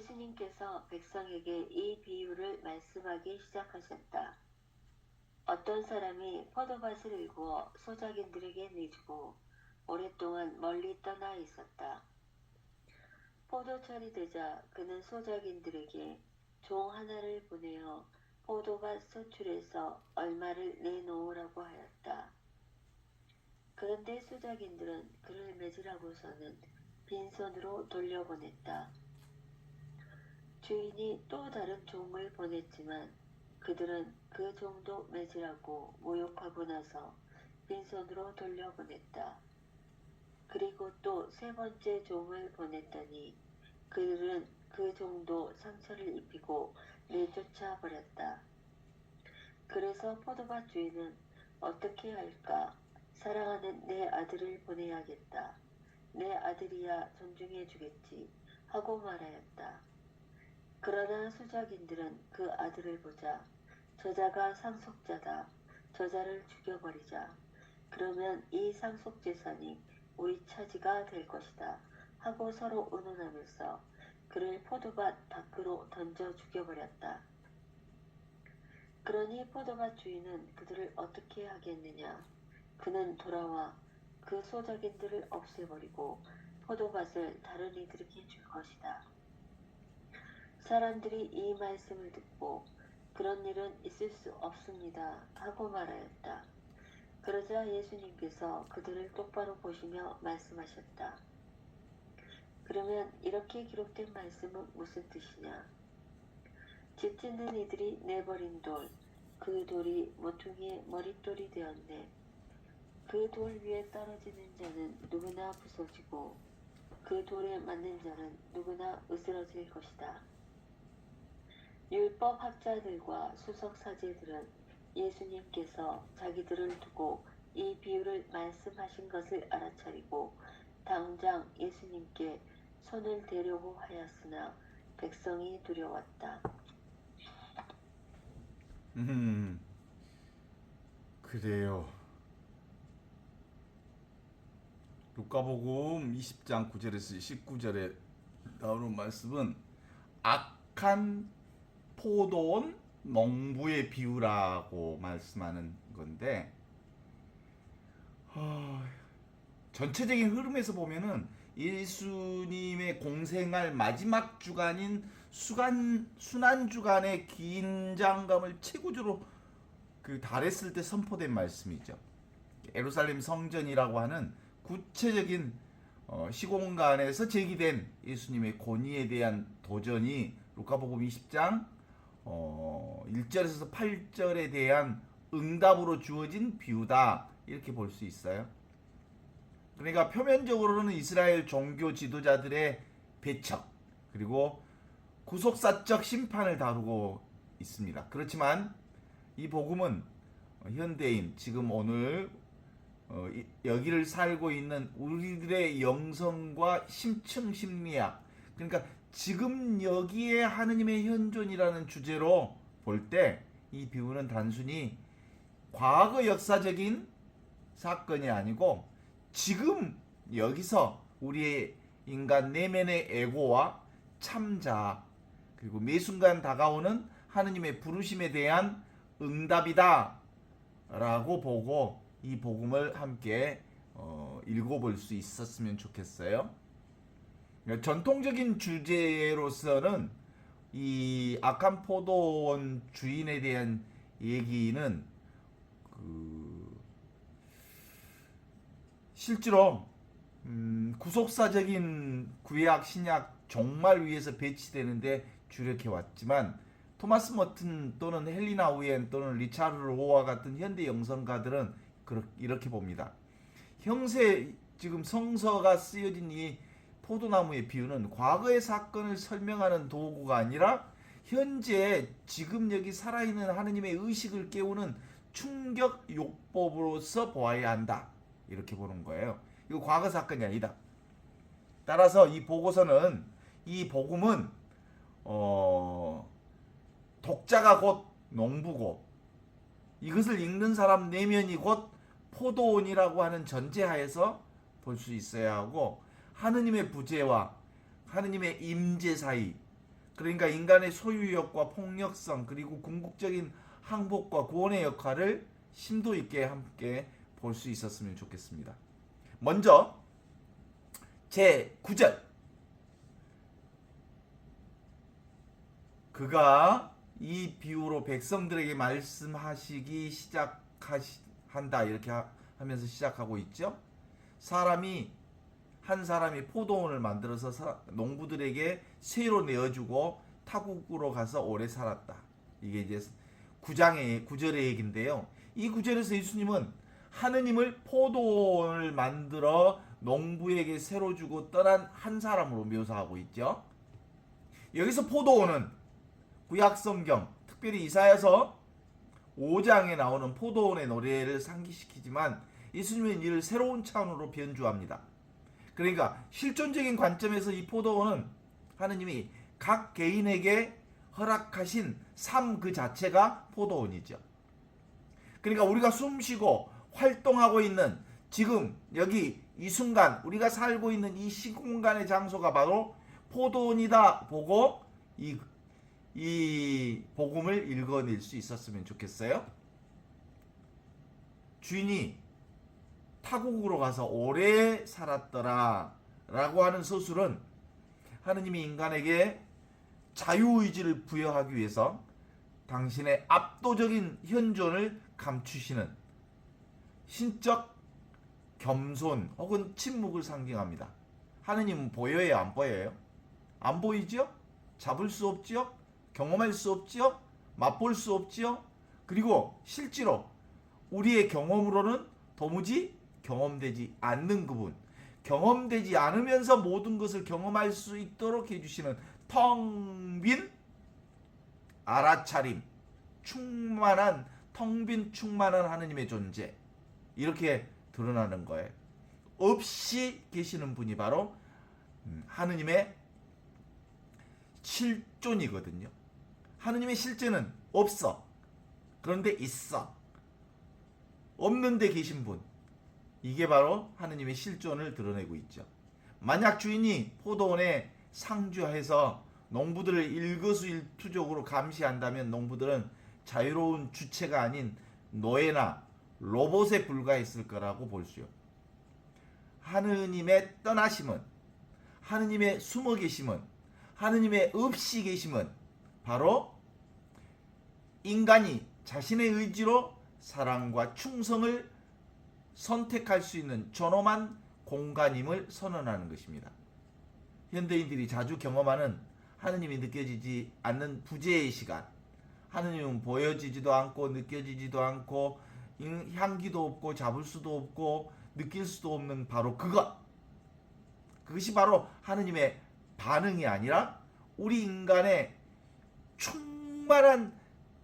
예수님께서 백성에게 이 비유를 말씀하기 시작하셨다. 어떤 사람이 포도밭을 일구어 소작인들에게 내주고 오랫동안 멀리 떠나 있었다. 포도철이 되자 그는 소작인들에게 종 하나를 보내어 포도밭 소출에서 얼마를 내놓으라고 하였다. 그런데 소작인들은 그를 맺으라고서는 빈손으로 돌려보냈다. 주인이 또 다른 종을 보냈지만 그들은 그 종도 맺으라고 모욕하고 나서 빈손으로 돌려보냈다. 그리고 또 세 번째 종을 보냈더니 그들은 그 종도 상처를 입히고 내쫓아 버렸다. 그래서 포도밭 주인은 어떻게 할까? 사랑하는 내 아들을 보내야겠다. 내 아들이야 존중해 주겠지 하고 말하였다. 그러나 수작인들은 그 아들을 보자 저자가 상속자다. 저자를 죽여버리자. 그러면 이 상속재산이 우리 차지가 될 것이다. 하고 서로 의논하면서 그를 포도밭 밖으로 던져 죽여버렸다. 그러니 포도밭 주인은 그들을 어떻게 하겠느냐. 그는 돌아와 그 소작인들을 없애버리고 포도밭을 다른 이들에게 줄 것이다. 사람들이 이 말씀을 듣고 그런 일은 있을 수 없습니다 하고 말하였다. 그러자 예수님께서 그들을 똑바로 보시며 말씀하셨다. 그러면 이렇게 기록된 말씀은 무슨 뜻이냐? 집 짓는 이들이 내버린 돌, 그 돌이 모퉁이의 머릿돌이 되었네. 그 돌 위에 떨어지는 자는 누구나 부서지고 그 돌에 맞는 자는 누구나 으스러질 것이다. 율법 학자들과 수석 사제들은 예수님께서 자기들을 두고 이 비유를 말씀하신 것을 알아차리고 당장 예수님께 손을 대려고 하였으나 백성이 두려웠다. 그래요. 루카복음 20장 9절에서 19절에 나오는 말씀은 악한 포도원 농부의 비유라고 말씀하는 건데, 전체적인 흐름에서 보면은 예수님의 공생할 마지막 주간인 순환 주간의 긴장감을 최고조로 달했을 때 선포된 말씀이죠. 예루살렘 성전이라고 하는 구체적인 시공간에서 제기된 예수님의 권위에 대한 도전이 루카복음 20장 1절에서 8절에 대한 응답으로 주어진 비유다, 이렇게 볼 수 있어요. 그러니까 표면적으로는 이스라엘 종교 지도자들의 배척 그리고 구속사적 심판을 다루고 있습니다. 그렇지만 이 복음은 현대인, 지금 오늘 여기를 살고 있는 우리들의 영성과 심층 심리학, 그러니까 지금 여기에 하느님의 현존이라는 주제로 볼 때 이 비유는 단순히 과거 역사적인 사건이 아니고 지금 여기서 우리의 인간 내면의 에고와 참자 그리고 매 순간 다가오는 하느님의 부르심에 대한 응답이다 라고 보고 이 복음을 함께 읽어볼 수 있었으면 좋겠어요. 전통적인 주제로서는 이 악한 포도원 주인에 대한 얘기는 실제로 구속사적인 구약 신약 종말 위에서 배치되는데 주력해 왔지만, 토마스 머튼 또는 헬리나 우엔 또는 리차르드 로와 같은 현대 영성가들은 이렇게 봅니다. 형세 지금 성서가 쓰여진 이 포도나무의 비유는 과거의 사건을 설명하는 도구가 아니라 현재 지금 여기 살아있는 하느님의 의식을 깨우는 충격 요법으로서 보아야 한다, 이렇게 보는 거예요. 이거 과거 사건이 아니다. 따라서 이 보고서는, 이 복음은 독자가 곧 농부고 이것을 읽는 사람 내면이 곧 포도원이라고 하는 전제하에서 볼 수 있어야 하고, 하느님의 부재와 하느님의 임재 사이, 그러니까 인간의 소유욕과 폭력성 그리고 궁극적인 항복과 구원의 역할을 심도 있게 함께 볼 수 있었으면 좋겠습니다. 먼저 제 9절 그가 이 비유로 백성들에게 말씀하시기 시작한다 이렇게 하면서 시작하고 있죠. 한 사람이 포도원을 만들어서 농부들에게 새로 내어주고 타국으로 가서 오래 살았다. 이게 이제 9절의 얘기인데요. 이 구절에서 예수님은 하느님을 포도원을 만들어 농부에게 새로 주고 떠난 한 사람으로 묘사하고 있죠. 여기서 포도원은 구약성경 특별히 이사야서 5장에 나오는 포도원의 노래를 상기시키지만 예수님은 이를 새로운 차원으로 변주합니다. 그러니까 실존적인 관점에서 이 포도원은 하느님이 각 개인에게 허락하신 삶 그 자체가 포도원이죠. 그러니까 우리가 숨쉬고 활동하고 있는 지금 여기 이 순간 우리가 살고 있는 이 시공간의 장소가 바로 포도원이다 보고 이 복음을 읽어낼 수 있었으면 좋겠어요. 주인이 타국으로 가서 오래 살았더라 라고 하는 서술은 하느님이 인간에게 자유의지를 부여하기 위해서 당신의 압도적인 현존을 감추시는 신적 겸손 혹은 침묵을 상징합니다. 하느님은 보여요, 안 보여요? 안 보이죠? 잡을 수 없지요? 경험할 수 없지요? 맛볼 수 없지요? 그리고 실제로 우리의 경험으로는 도무지 경험되지 않는 그분, 경험되지 않으면서 모든 것을 경험할 수 있도록 해주시는 텅 빈 알아차림, 충만한 텅 빈 충만한 하느님의 존재, 이렇게 드러나는 거예요. 없이 계시는 분이 바로 하느님의 실존이거든요. 하느님의 실제는 없어. 그런데 있어. 없는데 계신 분. 이게 바로 하느님의 실존을 드러내고 있죠. 만약 주인이 포도원에 상주해서 농부들을 일거수일투족으로 감시한다면 농부들은 자유로운 주체가 아닌 노예나 로봇에 불과했을 거라고 볼 수요. 하느님의 떠나심은, 하느님의 숨어 계심은, 하느님의 없이 계심은 바로 인간이 자신의 의지로 사랑과 충성을 선택할 수 있는 존엄한 공간임을 선언하는 것입니다. 현대인들이 자주 경험하는 하느님이 느껴지지 않는 부재의 시간, 하느님은 보여지지도 않고 느껴지지도 않고 향기도 없고 잡을 수도 없고 느낄 수도 없는 바로 그것이 바로 하느님의 반응이 아니라 우리 인간의 충만한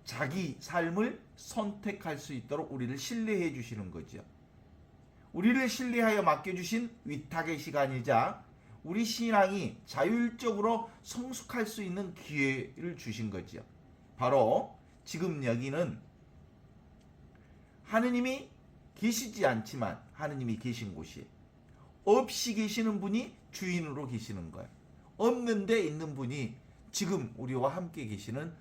자기 삶을 선택할 수 있도록 우리를 신뢰해 주시는 거죠. 우리를 신뢰하여 맡겨주신 위탁의 시간이자 우리 신앙이 자율적으로 성숙할 수 있는 기회를 주신 거죠. 바로 지금 여기는 하느님이 계시지 않지만 하느님이 계신 곳이에요. 없이 계시는 분이 주인으로 계시는 거예요. 없는데 있는 분이 지금 우리와 함께 계시는,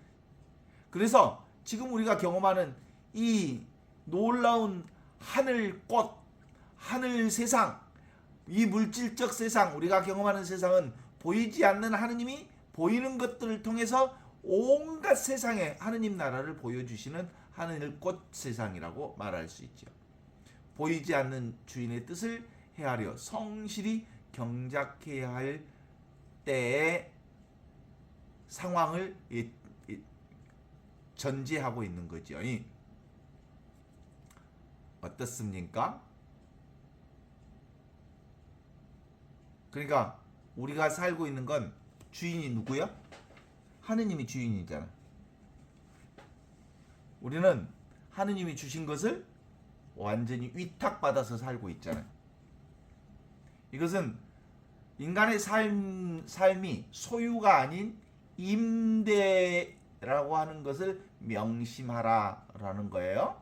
그래서 지금 우리가 경험하는 이 놀라운 하늘꽃, 하늘 세상, 이 물질적 세상, 우리가 경험하는 세상은 보이지 않는 하느님이 보이는 것들을 통해서 온갖 세상에 하느님 나라를 보여주시는 하늘꽃 세상이라고 말할 수 있죠. 보이지 않는 주인의 뜻을 헤아려 성실히 경작해야 할 때의 상황을 전제하고 있는 거죠. 어떻습니까? 그러니까 우리가 살고 있는 건 주인이 누구야? 하느님이 주인이잖아. 우리는 하느님이 주신 것을 완전히 위탁받아서 살고 있잖아요. 이것은 인간의 삶이 소유가 아닌 임대라고 하는 것을 명심하라라는 거예요.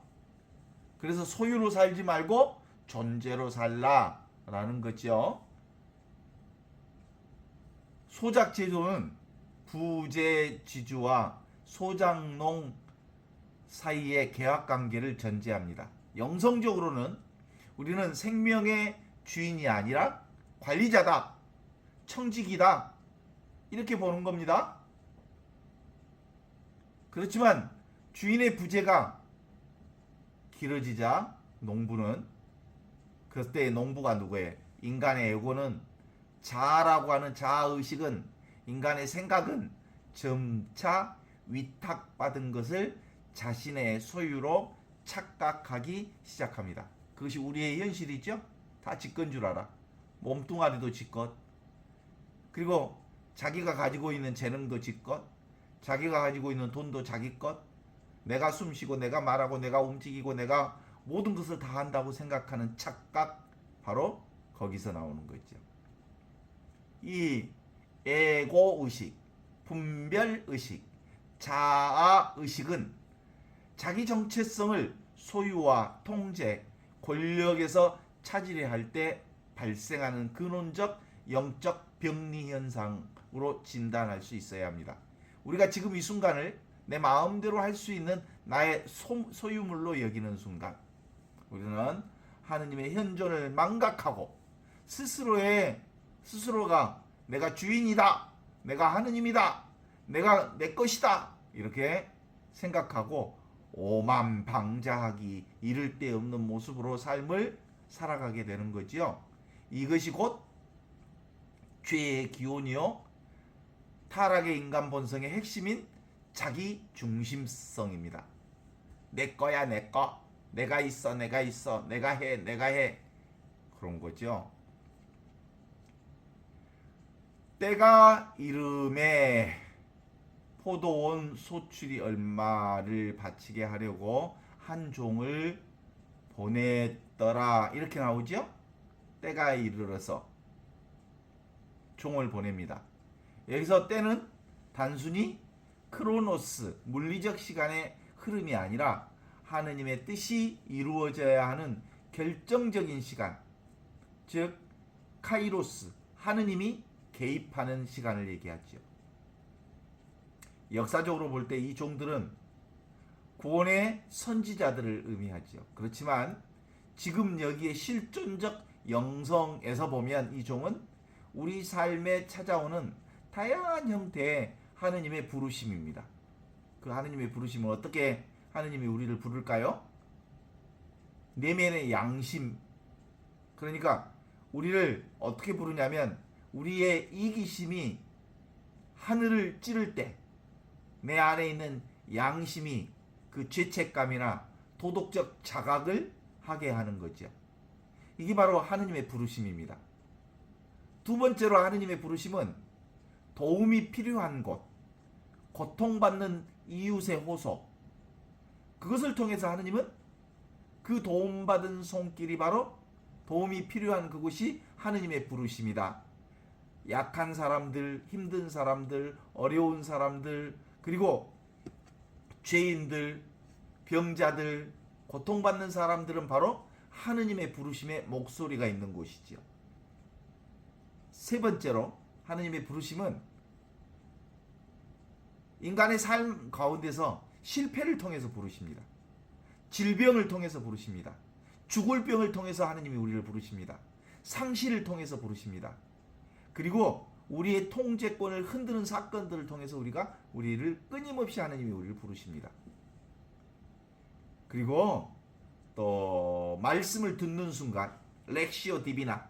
그래서 소유로 살지 말고 존재로 살라라는 거죠. 소작제도는 부재지주와 소장농 사이의 계약관계를 전제합니다. 영성적으로는 우리는 생명의 주인이 아니라 관리자다, 청직이다, 이렇게 보는 겁니다. 그렇지만 주인의 부재가 길어지자 농부는, 그때 농부가 누구예요? 인간의 에고는, 자아라고 하는 자아의식은, 인간의 생각은 점차 위탁받은 것을 자신의 소유로 착각하기 시작합니다. 그것이 우리의 현실이죠. 다 지 건 줄 알아. 몸뚱아리도 지 것, 그리고 자기가 가지고 있는 재능도 지 것, 자기가 가지고 있는 돈도 자기 것, 내가 숨쉬고 내가 말하고 내가 움직이고 내가 모든 것을 다 한다고 생각하는 착각, 바로 거기서 나오는 거죠. 이 에고의식, 분별의식, 자아의식은 자기 정체성을 소유와 통제, 권력에서 차지려 할 때 발생하는 근원적 영적 병리 현상으로 진단할 수 있어야 합니다. 우리가 지금 이 순간을 내 마음대로 할 수 있는 나의 소유물로 여기는 순간, 우리는 하느님의 현존을 망각하고 스스로가 내가 주인이다, 내가 하느님이다, 내가 내 것이다, 이렇게 생각하고 오만방자하기 이를 데 없는 모습으로 삶을 살아가게 되는 거지요. 이것이 곧 죄의 기원이요, 타락의 인간 본성의 핵심인 자기 중심성입니다. 내 거야, 내 거, 내가 있어, 내가 해 그런 거죠. 때가 이름에 포도원 소출이 얼마를 바치게 하려고 한 종을 보냈더라, 이렇게 나오죠. 때가 이르러서 종을 보냅니다. 여기서 때는 단순히 크로노스, 물리적 시간의 흐름이 아니라 하느님의 뜻이 이루어져야 하는 결정적인 시간, 즉 카이로스, 하느님이 개입하는 시간을 얘기하죠. 역사적으로 볼 때 이 종들은 구원의 선지자들을 의미하죠. 그렇지만 지금 여기에 실존적 영성에서 보면 이 종은 우리 삶에 찾아오는 다양한 형태의 하느님의 부르심입니다. 그 하느님의 부르심은 어떻게 하느님이 우리를 부를까요? 내면의 양심, 그러니까 우리를 어떻게 부르냐면, 우리의 이기심이 하늘을 찌를 때 내 안에 있는 양심이 그 죄책감이나 도덕적 자각을 하게 하는 거죠. 이게 바로 하느님의 부르심입니다. 두 번째로 하느님의 부르심은 도움이 필요한 곳, 고통받는 이웃의 호소, 그것을 통해서 하느님은 그 도움받은 손길이 바로 도움이 필요한 그곳이 하느님의 부르심이다. 약한 사람들, 힘든 사람들, 어려운 사람들, 그리고 죄인들, 병자들, 고통받는 사람들은 바로 하느님의 부르심의 목소리가 있는 곳이지요. 세 번째로 하느님의 부르심은 인간의 삶 가운데서 실패를 통해서 부르십니다. 질병을 통해서 부르십니다. 죽을 병을 통해서 하느님이 우리를 부르십니다. 상실을 통해서 부르십니다. 그리고 우리의 통제권을 흔드는 사건들을 통해서 우리를 끊임없이 하느님이 우리를 부르십니다. 그리고 또 말씀을 듣는 순간, 렉시오 디비나,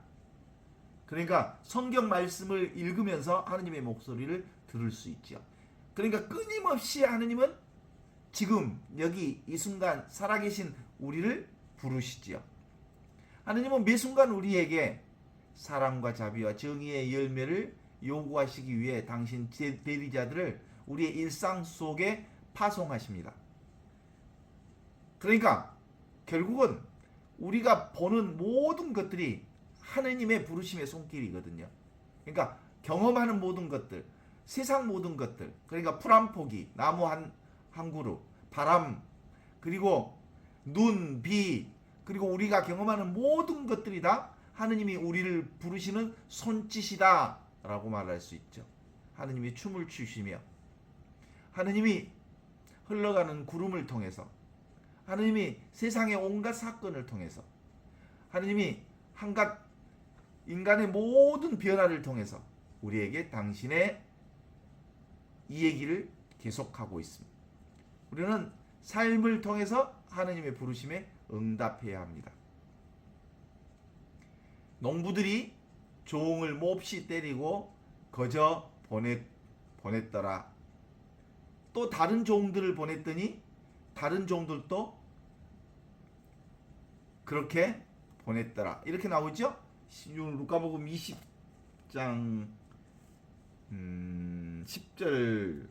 그러니까 성경 말씀을 읽으면서 하느님의 목소리를 들을 수 있죠. 그러니까 끊임없이 하느님은 지금 여기 이 순간 살아계신 우리를 부르시지요. 하느님은 매 순간 우리에게 사랑과 자비와 정의의 열매를 요구하시기 위해 당신 대리자들을 우리의 일상 속에 파송하십니다. 그러니까 결국은 우리가 보는 모든 것들이 하느님의 부르심의 손길이거든요. 그러니까 경험하는 모든 것들, 세상 모든 것들, 그러니까 풀 한 포기, 나무 한 그루, 바람, 그리고 눈, 비, 그리고 우리가 경험하는 모든 것들이 다 하느님이 우리를 부르시는 손짓이다 라고 말할 수 있죠. 하느님이 춤을 추시며 하느님이 흘러가는 구름을 통해서 하느님이 세상의 온갖 사건을 통해서 하느님이 한갓 인간의 모든 변화를 통해서 우리에게 당신의 이 얘기를 계속하고 있습니다. 우리는 삶을 통해서 하느님의 부르심에 응답해야 합니다. 농부들이 종을 몹시 때리고 거저 보냈더라. 또 다른 종들을 보냈더니 다른 종들도 그렇게 보냈더라. 이렇게 나오죠? 루카복음 20장 10절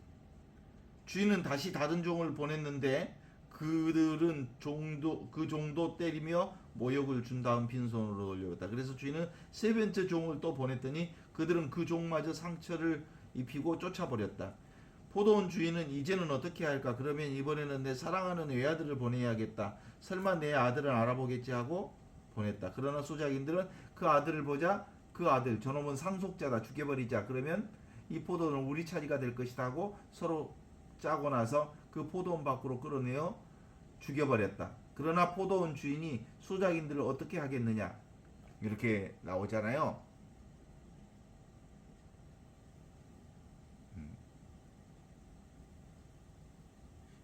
주인은 다시 다른 종을 보냈는데 그들은 그 종도 때리며 모욕을 준 다음 빈손으로 돌려왔다. 그래서 주인은 세 번째 종을 또 보냈더니 그들은 그 종마저 상처를 입히고 쫓아버렸다. 포도원 주인은 이제는 어떻게 할까? 그러면 이번에는 내 사랑하는 외아들을 보내야겠다. 설마 내 아들은 알아보겠지 하고 보냈다. 그러나 소작인들은 그 아들을 보자 그 아들 저놈은 상속자다 죽여버리자. 그러면 이 포도원은 우리 차지가 될 것이다 하고 서로 짜고 나서 그 포도원 밖으로 끌어내어 죽여버렸다. 그러나 포도원 주인이 소작인들을 어떻게 하겠느냐 이렇게 나오잖아요.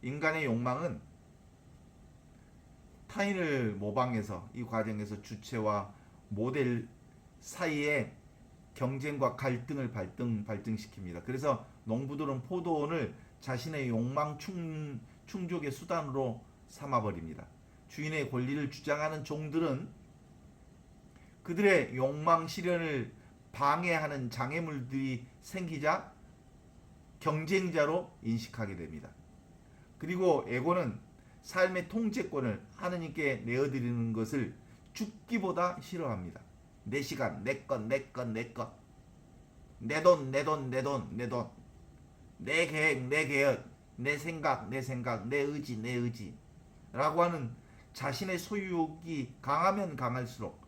인간의 욕망은 타인을 모방해서 이 과정에서 주체와 모델 사이에 경쟁과 갈등을 발등시킵니다. 그래서 농부들은 포도원을 자신의 욕망 충족의 수단으로 삼아버립니다. 주인의 권리를 주장하는 종들은 그들의 욕망 실현을 방해하는 장애물들이 생기자 경쟁자로 인식하게 됩니다. 그리고 에고는 삶의 통제권을 하느님께 내어드리는 것을 죽기보다 싫어합니다. 내 시간, 내 것, 내 것, 내 것, 내 돈, 내 돈, 내 돈, 내 돈, 내 계획, 내 계획, 내 생각, 내 생각, 내 의지, 내 의지 라고 하는 자신의 소유욕이 강하면 강할수록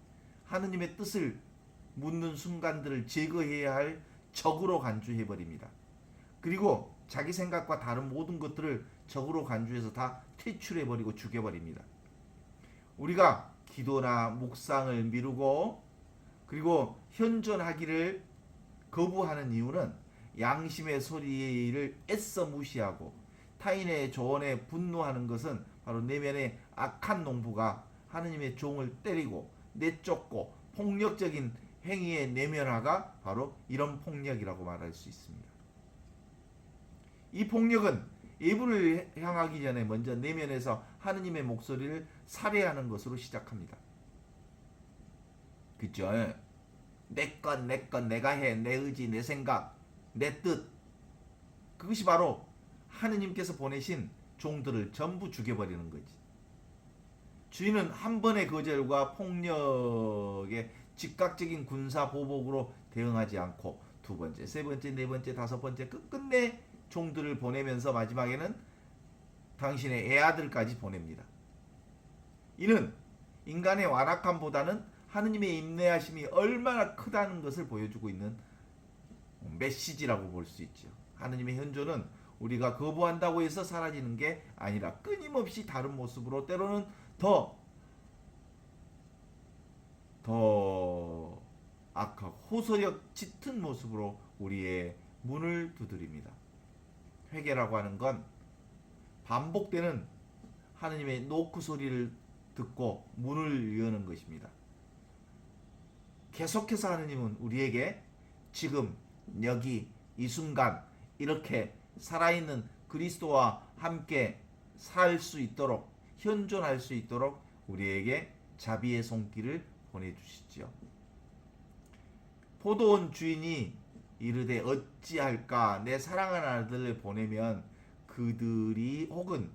하느님의 뜻을 묻는 순간들을 제거해야 할 적으로 간주해버립니다. 그리고 자기 생각과 다른 모든 것들을 적으로 간주해서 다 퇴출해버리고 죽여버립니다. 우리가 기도나 묵상을 미루고 그리고 현존하기를 거부하는 이유는 양심의 소리를 애써 무시하고 타인의 조언에 분노하는 것은 바로 내면의 악한 농부가 하느님의 종을 때리고 내쫓고 폭력적인 행위의 내면화가 바로 이런 폭력이라고 말할 수 있습니다. 이 폭력은 예불을 향하기 전에 먼저 내면에서 하느님의 목소리를 살해하는 것으로 시작합니다. 그죠? 내 것, 내 것, 내가 해, 내 의지, 내 생각, 내 뜻. 그것이 바로 하느님께서 보내신 종들을 전부 죽여버리는 거지. 주인은 한 번의 거절과 폭력에 즉각적인 군사 보복으로 대응하지 않고 두 번째, 세 번째, 네 번째, 다섯 번째 끝끝내 종들을 보내면서 마지막에는 당신의 애아들까지 보냅니다. 이는 인간의 완악함보다는 하느님의 인내하심이 얼마나 크다는 것을 보여주고 있는 메시지라고 볼 수 있죠. 하느님의 현존은 우리가 거부한다고 해서 사라지는 게 아니라 끊임없이 다른 모습으로 때로는 더 악하고 호소력 짙은 모습으로 우리의 문을 두드립니다. 회개라고 하는 건 반복되는 하느님의 노크 소리를 듣고 문을 여는 것입니다. 계속해서 하느님은 우리에게 지금 여기 이 순간 이렇게 살아있는 그리스도와 함께 살 수 있도록 현존할 수 있도록 우리에게 자비의 손길을 보내주시죠. 포도원 주인이 이르되 어찌할까 내 사랑하는 아들을 보내면 그들이 혹은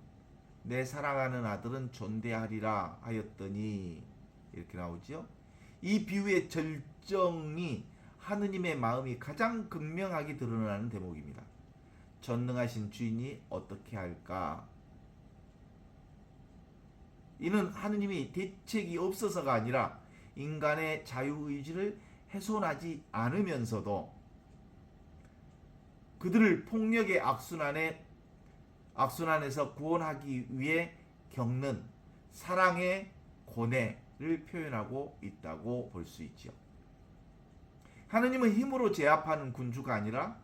내 사랑하는 아들은 존대하리라 하였더니 이렇게 나오죠. 이 비유의 절정이 하느님의 마음이 가장 극명하게 드러나는 대목입니다. 전능하신 주인이 어떻게 할까? 이는 하느님이 대책이 없어서가 아니라 인간의 자유의지를 훼손하지 않으면서도 그들을 폭력의 악순환에서 구원하기 위해 겪는 사랑의 고뇌를 표현하고 있다고 볼 수 있지요. 하느님은 힘으로 제압하는 군주가 아니라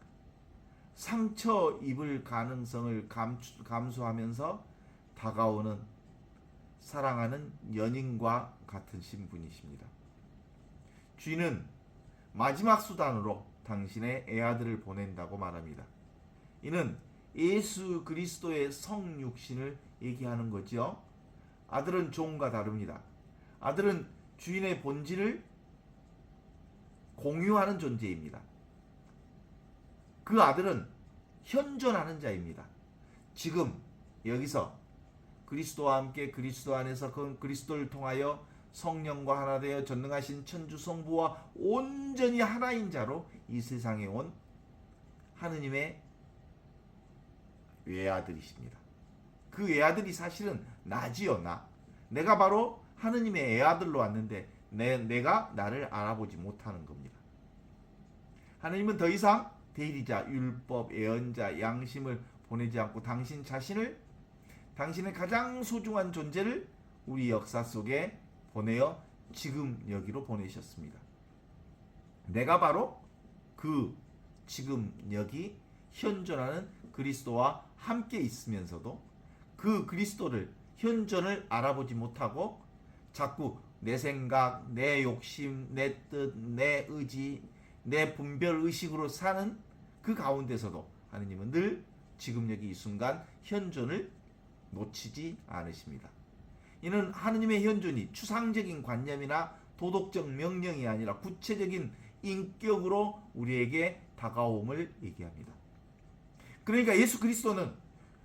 상처 입을 가능성을 감수하면서 다가오는 사랑하는 연인과 같은 신분이십니다. 주인은 마지막 수단으로 당신의 애아들을 보낸다고 말합니다. 이는 예수 그리스도의 성육신을 얘기하는 거죠. 아들은 종과 다릅니다. 아들은 주인의 본질을 공유하는 존재입니다. 그 아들은 현존하는 자입니다. 지금 여기서 그리스도와 함께 그리스도 안에서 그리스도를 통하여 성령과 하나 되어 전능하신 천주 성부와 온전히 하나인 자로 이 세상에 온 하느님의 외아들이십니다. 그 외아들이 사실은 나지요, 나. 내가 바로 하느님의 애아들로 왔는데 내가 나를 알아보지 못하는 겁니다. 하느님은 더 이상 대리자, 율법, 예언자, 양심을 보내지 않고 당신 자신을, 당신의 가장 소중한 존재를 우리 역사 속에 보내어 지금 여기로 보내셨습니다. 내가 바로 그 지금 여기 현존하는 그리스도와 함께 있으면서도 그 그리스도를, 현존을 알아보지 못하고 자꾸 내 생각, 내 욕심, 내 뜻, 내 의지, 내 분별 의식으로 사는 그 가운데서도 하느님은 늘 지금 여기 이 순간 현존을 놓치지 않으십니다. 이는 하느님의 현존이 추상적인 관념이나 도덕적 명령이 아니라 구체적인 인격으로 우리에게 다가옴을 얘기합니다. 그러니까 예수 그리스도는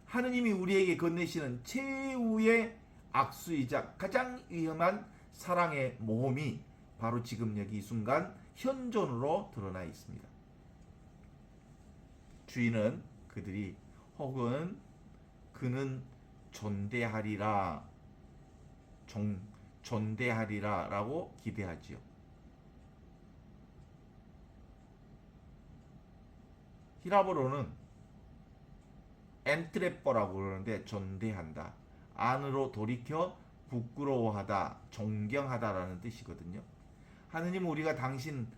하느님이 우리에게 건네시는 최후의 악수이자 가장 위험한 사랑의 모험이 바로 지금 여기 이 순간 현존으로 드러나 있습니다. 주인은 그들이 혹은 그는 존대하리라 라고 기대하지요. 히라보로는 엔트레퍼라고 그러는데 존대한다, 안으로 돌이켜 부끄러워하다, 존경하다라는 뜻이거든요. 하느님은 우리가 당신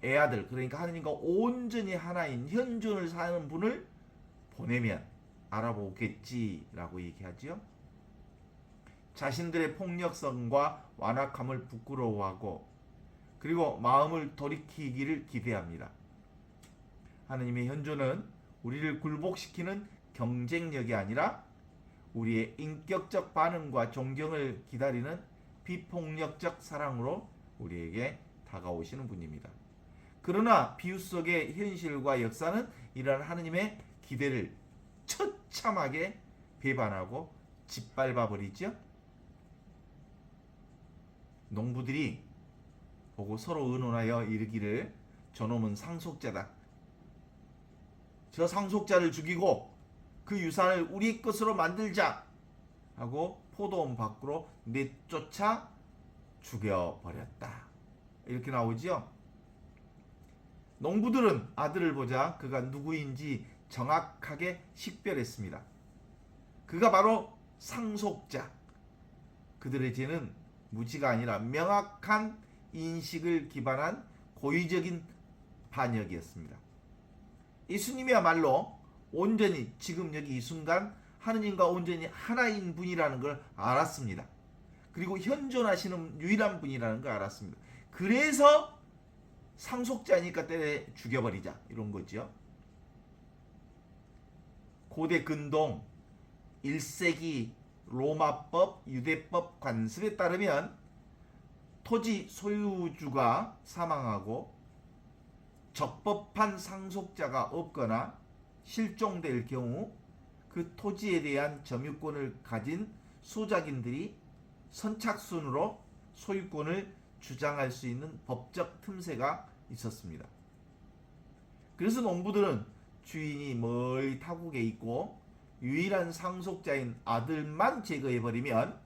애아들, 그러니까 하느님과 온전히 하나인 현존을 사는 분을 보내면 알아보겠지라고 얘기하지요. 자신들의 폭력성과 완악함을 부끄러워하고 그리고 마음을 돌이키기를 기대합니다. 하느님의 현존은 우리를 굴복시키는 경쟁력이 아니라 우리의 인격적 반응과 존경을 기다리는 비폭력적 사랑으로 우리에게 다가오시는 분입니다. 그러나 비유 속의 현실과 역사는 이러한 하느님의 기대를 처참하게 배반하고 짓밟아 버리죠. 농부들이 보고 서로 의논하여 이르기를 저놈은 상속자다. 저 상속자를 죽이고 그 유산을 우리 것으로 만들자 하고 포도원 밖으로 내쫓아 죽여버렸다. 이렇게 나오지요. 농부들은 아들을 보자 그가 누구인지 정확하게 식별했습니다. 그가 바로 상속자. 그들의 죄는 무지가 아니라 명확한 인식을 기반한 고의적인 반역이었습니다. 예수님이야말로 온전히 지금 여기 이 순간 하느님과 온전히 하나인 분이라는 걸 알았습니다. 그리고 현존하시는 유일한 분이라는 걸 알았습니다. 그래서 상속자니까 때려 죽여버리자 이런 거죠. 고대 근동 1세기 로마법, 유대법 관습에 따르면 토지 소유주가 사망하고 적법한 상속자가 없거나 실종될 경우 그 토지에 대한 점유권을 가진 소작인들이 선착순으로 소유권을 주장할 수 있는 법적 틈새가 있었습니다. 그래서 농부들은 주인이 멀리 타국에 있고 유일한 상속자인 아들만 제거해버리면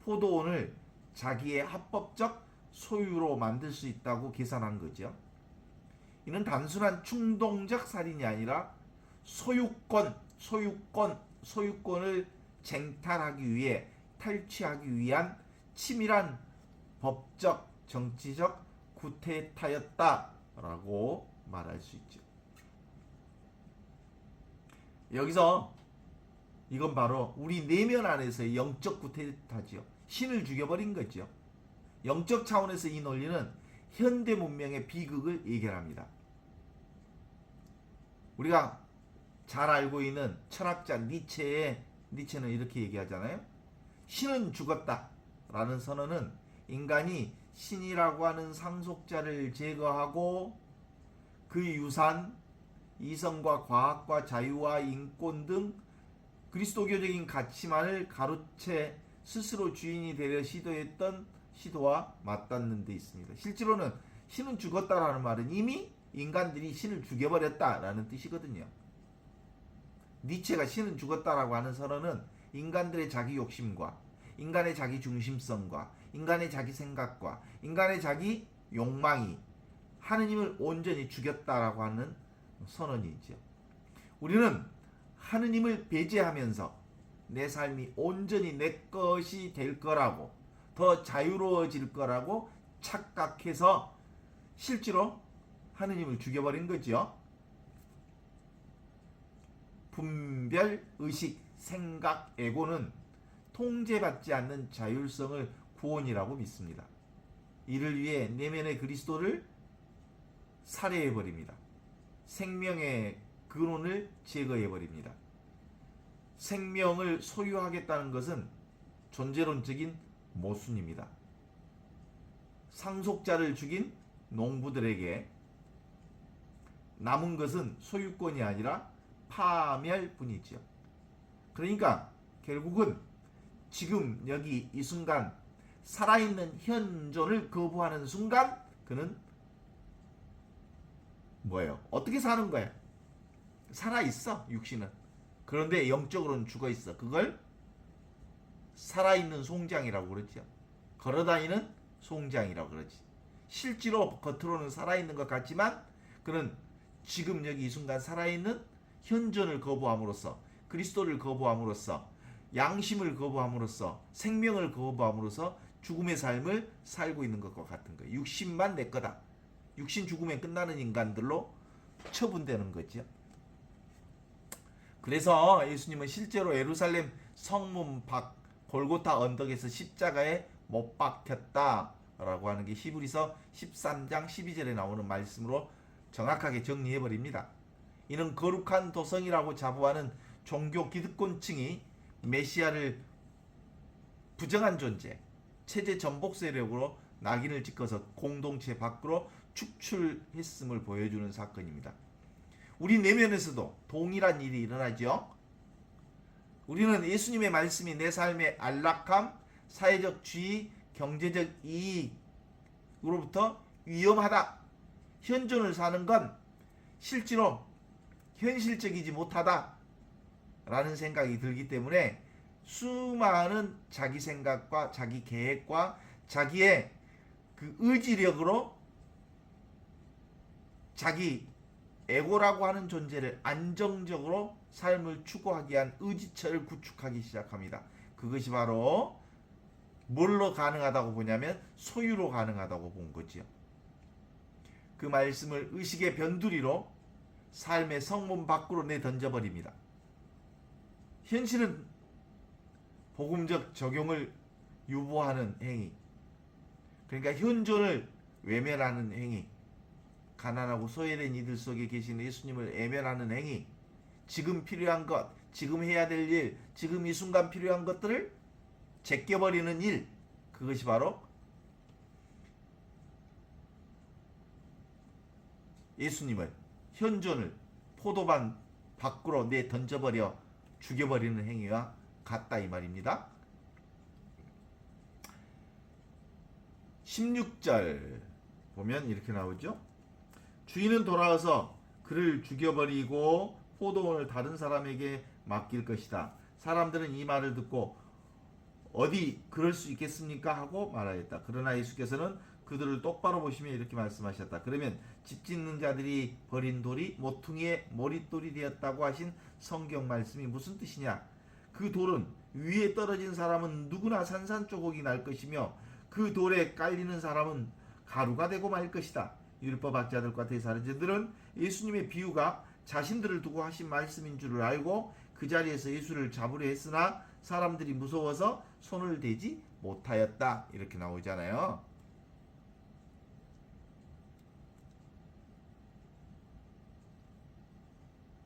포도원을 자기의 합법적 소유로 만들 수 있다고 계산한 거죠. 이는 단순한 충동적 살인이 아니라 소유권을 쟁탈하기 위해 탈취하기 위한 치밀한 법적, 정치적 쿠데타였다라고 말할 수 있죠. 여기서 이건 바로 우리 내면 안에서의 영적 쿠데타지요. 신을 죽여버린 거죠. 영적 차원에서 이 논리는 현대 문명의 비극을 예견합니다. 우리가 잘 알고 있는 철학자 니체는 이렇게 얘기하잖아요. 신은 죽었다 라는 선언은 인간이 신이라고 하는 상속자를 제거하고 그 유산, 이성과 과학과 자유와 인권 등 그리스도교적인 가치만을 가로채 스스로 주인이 되려 시도했던 시도와 맞닿는 데 있습니다. 실제로는 신은 죽었다라는 말은 이미 인간들이 신을 죽여버렸다라는 뜻이거든요. 니체가 신은 죽었다라고 하는 선언은 인간들의 자기 욕심과 인간의 자기 중심성과 인간의 자기 생각과 인간의 자기 욕망이 하느님을 온전히 죽였다라고 하는 선언이죠. 우리는 하느님을 배제하면서 내 삶이 온전히 내 것이 될 거라고 더 자유로워질 거라고 착각해서 실제로 하느님을 죽여버린 거죠. 분별, 의식, 생각, 에고는 통제받지 않는 자율성을 구원이라고 믿습니다. 이를 위해 내면의 그리스도를 살해해버립니다. 생명의 근원을 제거해버립니다. 생명을 소유하겠다는 것은 존재론적인 모순입니다. 상속자를 죽인 농부들에게 남은 것은 소유권이 아니라 파멸뿐이죠. 그러니까 결국은 지금 여기 이 순간 살아있는 현존을 거부하는 순간 그는 뭐예요? 어떻게 사는 거야? 살아있어 육신은. 그런데 영적으로는 죽어있어. 그걸 살아있는 송장이라고 그러죠. 걸어다니는 송장이라고 그러지. 실제로 겉으로는 살아있는 것 같지만 그는 지금 여기 이 순간 살아있는 현존을 거부함으로써 그리스도를 거부함으로써 양심을 거부함으로써 생명을 거부함으로써 죽음의 삶을 살고 있는 것과 같은 거예요. 육신만 내 거다. 육신 죽음에 끝나는 인간들로 처분되는 거죠. 그래서 예수님은 실제로 예루살렘 성문 밖 골고타 언덕에서 십자가에 못 박혔다라고 하는 게 히브리서 13장 12절에 나오는 말씀으로 정확하게 정리해버립니다. 이는 거룩한 도성이라고 자부하는 종교 기득권층이 메시아를 부정한 존재, 체제 전복 세력으로 낙인을 찍어서 공동체 밖으로 축출했음을 보여주는 사건입니다. 우리 내면에서도 동일한 일이 일어나죠. 우리는 예수님의 말씀이 내 삶의 안락함, 사회적 지위, 경제적 이익으로부터 위험하다. 현존을 사는 건 실제로 현실적이지 못하다 라는 생각이 들기 때문에 수많은 자기 생각과 자기 계획과 자기의 그 의지력으로 자기 에고라고 하는 존재를 안정적으로 삶을 추구하기 위한 의지처를 구축하기 시작합니다. 그것이 바로 뭘로 가능하다고 보냐면 소유로 가능하다고 본 거지요. 그 말씀을 의식의 변두리로 삶의 성문 밖으로 내던져버립니다. 현실은 복음적 적용을 유보하는 행위, 그러니까 현존을 외면하는 행위, 가난하고 소외된 이들 속에 계신 예수님을 외면하는 행위, 지금 필요한 것, 지금 해야 될 일, 지금 이 순간 필요한 것들을 제껴버리는 일, 그것이 바로 예수님을 현존을 포도반 밖으로 내 던져버려 죽여버리는 행위와 같다 이 말입니다. 16절 보면 이렇게 나오죠. 주인은 돌아와서 그를 죽여버리고 포도원을 다른 사람에게 맡길 것이다. 사람들은 이 말을 듣고 어디 그럴 수 있겠습니까? 하고 말하였다. 그러나 예수께서는 그들을 똑바로 보시며 이렇게 말씀하셨다. 그러면 집 짓는 자들이 버린 돌이 모퉁이의 머릿돌이 되었다고 하신 성경 말씀이 무슨 뜻이냐? 그 돌은 위에 떨어진 사람은 누구나 산산조각이 날 것이며 그 돌에 깔리는 사람은 가루가 되고 말 것이다. 율법학자들과 대사제들은 예수님의 비유가 자신들을 두고 하신 말씀인 줄을 알고 그 자리에서 예수를 잡으려 했으나 사람들이 무서워서 손을 대지 못하였다. 이렇게 나오잖아요.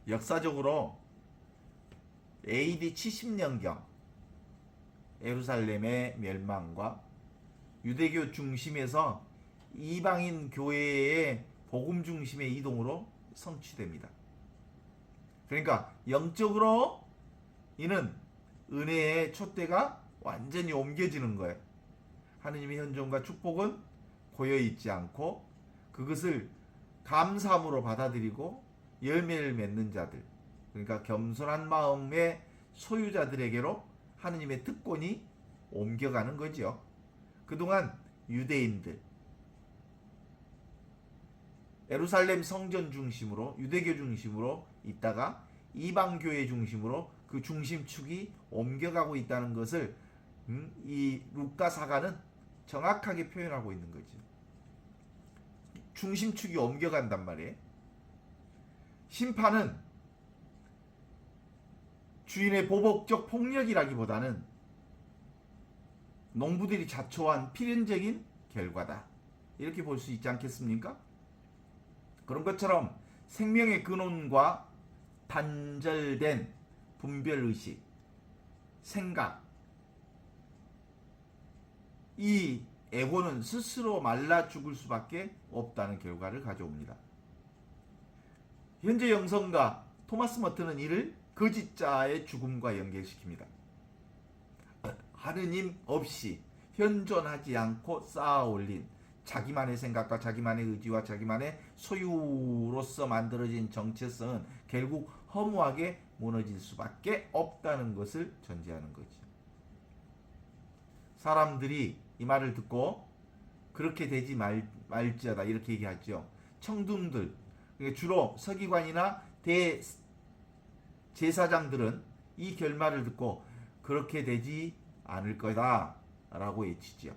역사적으로 AD 70년경 예루살렘의 멸망과 유대교 중심에서 이방인 교회의 복음 중심의 이동으로 성취됩니다. 그러니까 영적으로 이는 은혜의 촛대가 완전히 옮겨지는 거예요. 하느님의 현존과 축복은 고여있지 않고 그것을 감사함으로 받아들이고 열매를 맺는 자들, 그러니까 겸손한 마음의 소유자들에게로 하느님의 특권이 옮겨가는 거죠. 그동안 유대인들, 예루살렘 성전 중심으로 유대교 중심으로 있다가 이방교회 중심으로 그 중심축이 옮겨가고 있다는 것을 이 루카사가는 정확하게 표현하고 있는 거죠. 중심축이 옮겨간단 말이에요. 심판은 주인의 보복적 폭력이라기보다는 농부들이 자초한 필연적인 결과다. 이렇게 볼 수 있지 않겠습니까? 그런 것처럼 생명의 근원과 단절된 분별의식, 생각, 이 에고는 스스로 말라 죽을 수밖에 없다는 결과를 가져옵니다. 현재 영성가 토마스 머튼은 이를 거짓자의 죽음과 연결시킵니다. 하느님 없이 현존하지 않고 쌓아 올린 자기만의 생각과 자기만의 의지와 자기만의 소유로서 만들어진 정체성은 결국 허무하게 무너질 수밖에 없다는 것을 전제하는 거죠. 사람들이 이 말을 듣고 그렇게 되지 말지어다 이렇게 얘기하죠. 청중들, 주로 서기관이나 대제사장들은 이 결말을 듣고 그렇게 되지 않을 거다 라고 외치지요.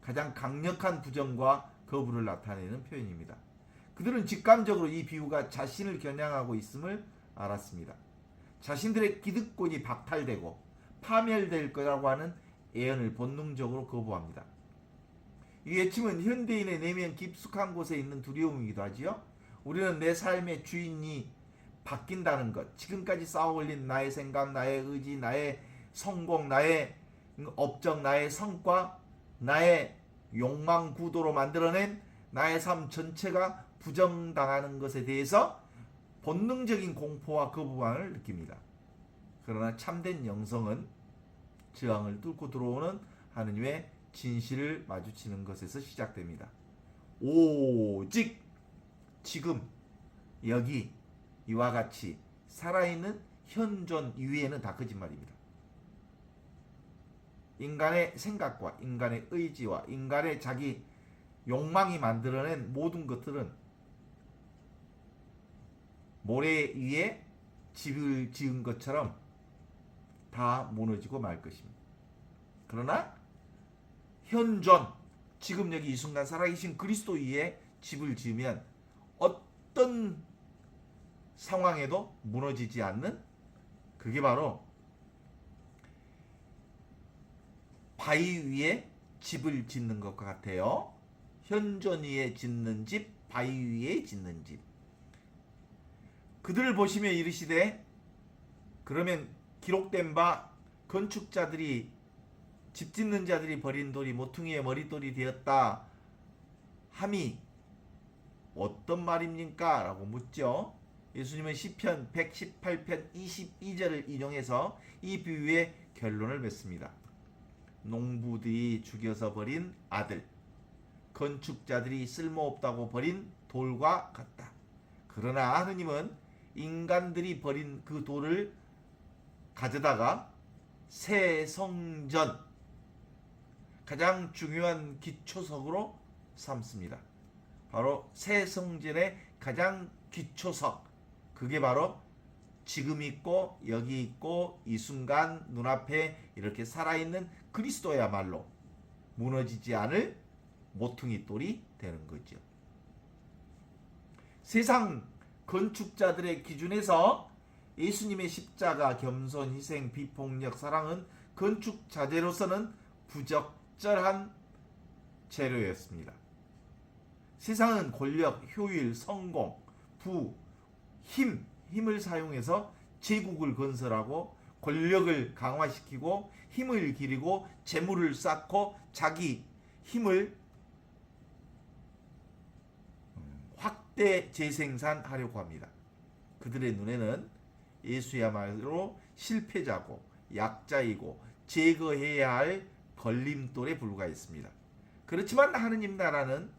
가장 강력한 부정과 거부를 나타내는 표현입니다. 그들은 직감적으로 이 비유가 자신을 겨냥하고 있음을 알았습니다. 자신들의 기득권이 박탈되고 파멸될 거라고 하는 예언을 본능적으로 거부합니다. 이 외침은 현대인의 내면 깊숙한 곳에 있는 두려움이기도 하지요. 우리는 내 삶의 주인이 바뀐다는 것, 지금까지 쌓아올린 나의 생각, 나의 의지, 나의 성공, 나의 업적, 나의 성과, 나의 욕망 구도로 만들어낸 나의 삶 전체가 부정당하는 것에 대해서 본능적인 공포와 거부감을 느낍니다. 그러나 참된 영성은 저항을 뚫고 들어오는 하느님의 진실을 마주치는 것에서 시작됩니다. 오직 지금 여기 이와 같이 살아있는 현존 이외에는 다 거짓말입니다. 인간의 생각과 인간의 의지와 인간의 자기 욕망이 만들어낸 모든 것들은 모래 위에 집을 지은 것처럼 다 무너지고 말 것입니다. 그러나 현존, 지금 여기 이 순간 살아계신 그리스도 위에 집을 지으면 어떤 상황에도 무너지지 않는, 그게 바로 바위 위에 집을 짓는 것과 같아요. 현존 위에 짓는 집, 바위 위에 짓는 집. 그들을 보시며 이르시되, 그러면 기록된 바 건축자들이, 집 짓는 자들이 버린 돌이 모퉁이의 머릿돌이 되었다 함이 어떤 말입니까? 라고 묻죠. 예수님은 시편 118편 22절을 인용해서 이 비유의 결론을 맺습니다. 농부들이 죽여서 버린 아들, 건축자들이 쓸모없다고 버린 돌과 같다. 그러나 하느님은 인간들이 버린 그 돌을 가져다가 새 성전, 가장 중요한 기초석으로 삼습니다. 바로 새 성전의 가장 기초석, 그게 바로 지금 있고 여기 있고 이 순간 눈앞에 이렇게 살아있는 그리스도야말로 무너지지 않을 모퉁이 돌이 되는 거죠. 세상 건축자들의 기준에서 예수님의 십자가, 겸손, 희생, 비폭력, 사랑은 건축 자재로서는 부적절한 재료였습니다. 세상은 권력, 효율, 성공, 부, 힘을 사용해서 제국을 건설하고 권력을 강화시키고 힘을 기리고 재물을 쌓고 자기 힘을 확대 재생산하려고 합니다. 그들의 눈에는 예수야말로 실패자고 약자이고 제거해야 할 걸림돌에 불과했습니다. 그렇지만 하느님 나라는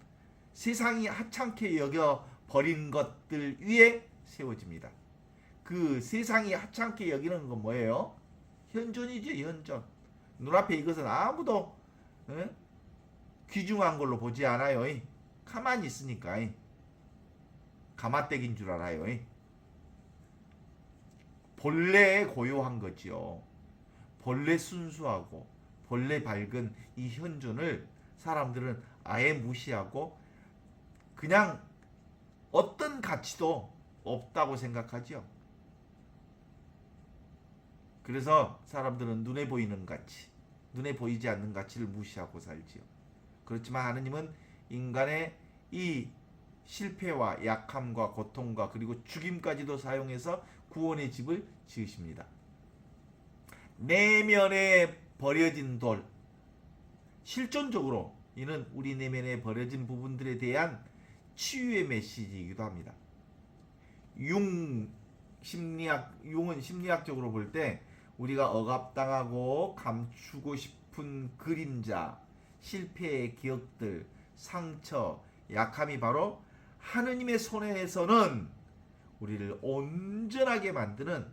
세상이 하찮게 여겨 버린 것들 위에 세워집니다. 그 세상이 하찮게 여기는 건 뭐예요? 현존이죠, 현존. 눈앞에 이것은 아무도 귀중한 걸로 보지 않아요. 가만히 있으니까 가마떼기인 줄 알아요. 본래 고요한 거지요. 본래 순수하고 본래 밝은 이 현존을 사람들은 아예 무시하고 그냥 어떤 가치도 없다고 생각하죠. 그래서 사람들은 눈에 보이는 가치, 눈에 보이지 않는 가치를 무시하고 살지요. 그렇지만 하느님은 인간의 이 실패와 약함과 고통과 그리고 죽임까지도 사용해서 구원의 집을 지으십니다. 내면에 버려진 돌, 실존적으로 이는 우리 내면에 버려진 부분들에 대한 치유의 메시지이기도 합니다. 융은 심리학적으로 볼 때 우리가 억압당하고 감추고 싶은 그림자, 실패의 기억들, 상처, 약함이 바로 하느님의 손에서는 우리를 온전하게 만드는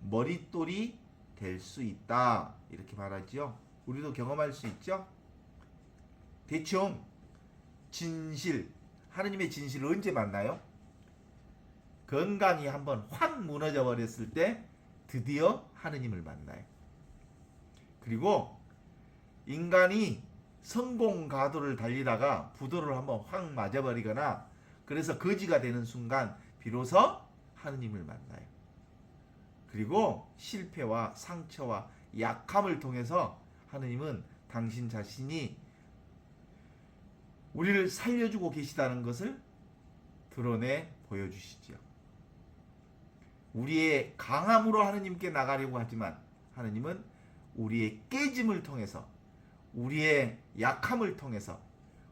머릿돌이 될 수 있다. 이렇게 말하지요. 우리도 경험할 수 있죠. 대충 진실, 하느님의 진실을 언제 만나요? 건강이 한번 확 무너져 버렸을 때 드디어 하느님을 만나요. 그리고 인간이 성공 가도를 달리다가 부도를 한번 확 맞아버리거나 그래서 거지가 되는 순간 비로소 하느님을 만나요. 그리고 실패와 상처와 약함을 통해서 하느님은 당신 자신이 우리를 살려주고 계시다는 것을 드러내 보여주시죠. 우리의 강함으로 하느님께 나가려고 하지만 하느님은 우리의 깨짐을 통해서, 우리의 약함을 통해서,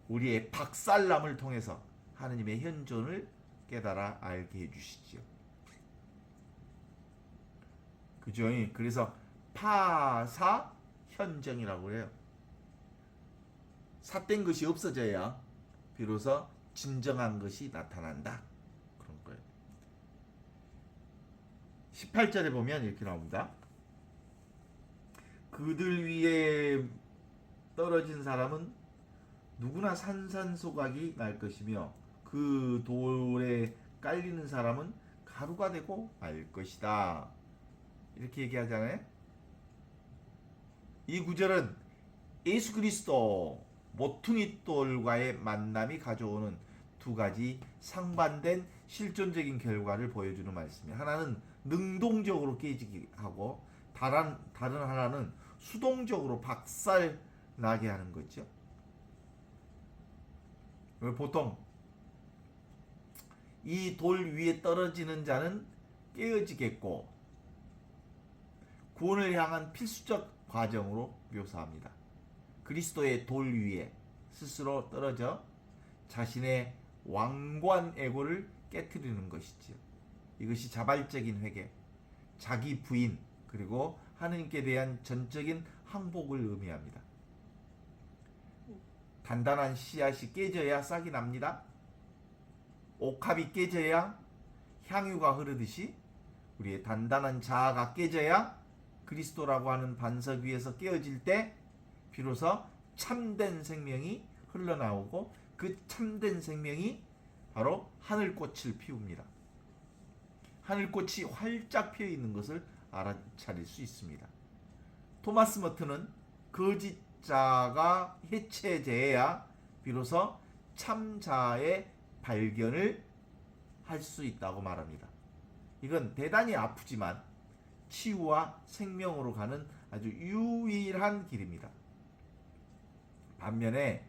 우리의 박살남을 통해서 하느님의 현존을 깨달아 알게 해주시죠. 그죠? 그래서 파사현정이라고 해요. 삿된 것이 없어져야 비로소 진정한 것이 나타난다. 그런 거예요. 18절에 보면 이렇게 나옵니다. 그들 위에 떨어진 사람은 누구나 산산소각이 날 것이며 그 돌에 깔리는 사람은 가루가 되고 말 것이다. 이렇게 얘기하잖아요. 이 구절은 예수 그리스도 모퉁이 돌과의 만남이 가져오는 두 가지 상반된 실존적인 결과를 보여주는 말씀이에요. 하나는 능동적으로 깨지게 하고 다른 하나는 수동적으로 박살 나게 하는 거죠. 보통 이 돌 위에 떨어지는 자는 깨어지겠고 구원을 향한 필수적 과정으로 묘사합니다. 그리스도의 돌 위에 스스로 떨어져 자신의 완고한 에고를 깨트리는 것이지요. 이것이 자발적인 회개, 자기 부인, 그리고 하느님께 대한 전적인 항복을 의미합니다. 단단한 씨앗이 깨져야 싹이 납니다. 옥합이 깨져야 향유가 흐르듯이 우리의 단단한 자아가 깨져야 그리스도라고 하는 반석 위에서 깨어질 때 비로소 참된 생명이 흘러나오고 그 참된 생명이 바로 하늘꽃을 피웁니다. 하늘꽃이 활짝 피어 있는 것을 알아차릴 수 있습니다. 토마스 머튼은 거짓자가 해체돼야 비로소 참자의 발견을 할 수 있다고 말합니다. 이건 대단히 아프지만 치유와 생명으로 가는 아주 유일한 길입니다. 반면에